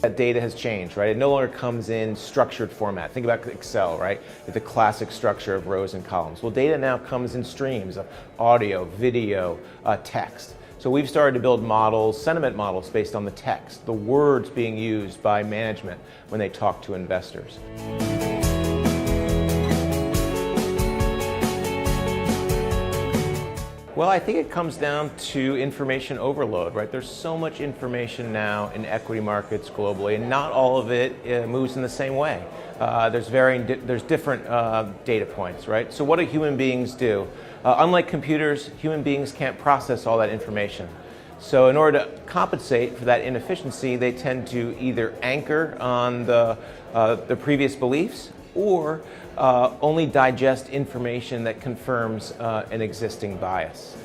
That data has changed, right? It no longer comes in structured format. Think about Excel, right? The classic structure of rows and columns. Well, data now comes in streams of audio, video, text. So we've started to build models, sentiment models based on the text, the words being used by management when they talk to investors. Well, I think it comes down to information overload, right? There's so much information now in equity markets globally, and not all of it moves in the same way. There's different data points, right? So what do human beings do? Unlike computers, human beings can't process all that information. So in order to compensate for that inefficiency, they tend to either anchor on the previous beliefs or only digest information that confirms an existing bias.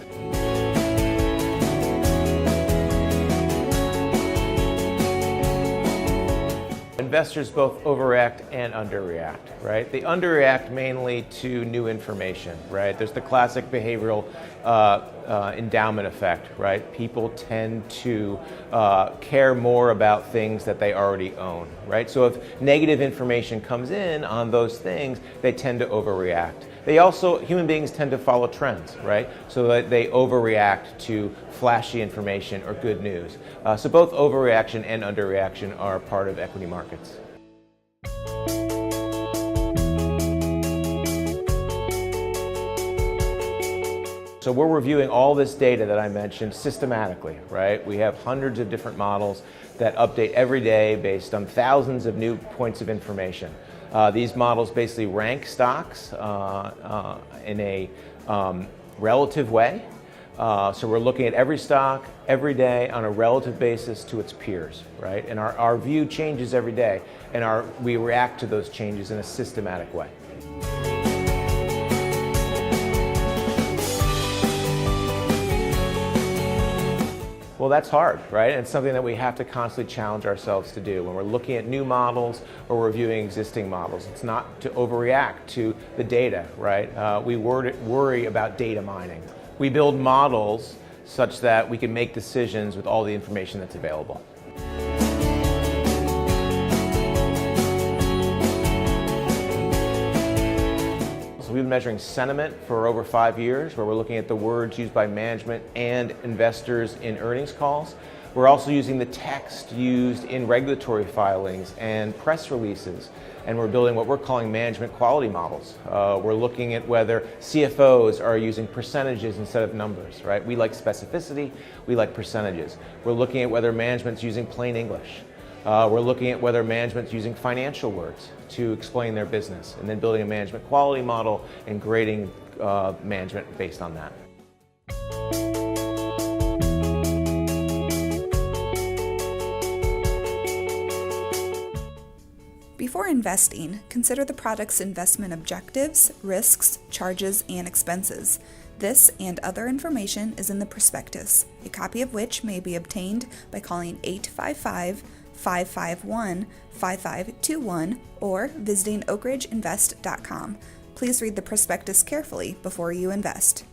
Investors both overreact and underreact, right? They underreact mainly to new information, right? There's the classic behavioral endowment effect, right? People tend to care more about things that they already own, right? So if negative information comes in on those things, they tend to overreact. Human beings tend to follow trends, right? So that they overreact to flashy information or good news. So both overreaction and underreaction are part of equity markets. So we're reviewing all this data that I mentioned systematically, right? We have hundreds of different models that update every day based on thousands of new points of information. These models basically rank stocks in a relative way. So we're looking at every stock every day on a relative basis to its peers, right? And our view changes every day, and we react to those changes in a systematic way. Well, that's hard, right? And it's something that we have to constantly challenge ourselves to do when we're looking at new models or reviewing existing models. It's not to overreact to the data, right? We worry about data mining. We build models such that we can make decisions with all the information that's available. We've been measuring sentiment for over 5 years, where we're looking at the words used by management and investors in earnings calls. We're also using the text used in regulatory filings and press releases, and we're building what we're calling management quality models. We're looking at whether CFOs are using percentages instead of numbers, right? We like specificity, we like percentages. We're looking at whether management's using plain English. We're looking at whether management's using financial words to explain their business, and then building a management quality model and grading management based on that. Before investing, consider the product's investment objectives, risks, charges, and expenses. This and other information is in the prospectus, a copy of which may be obtained by calling 855-551-5521 or visiting oakridgeinvest.com. Please read the prospectus carefully before you invest.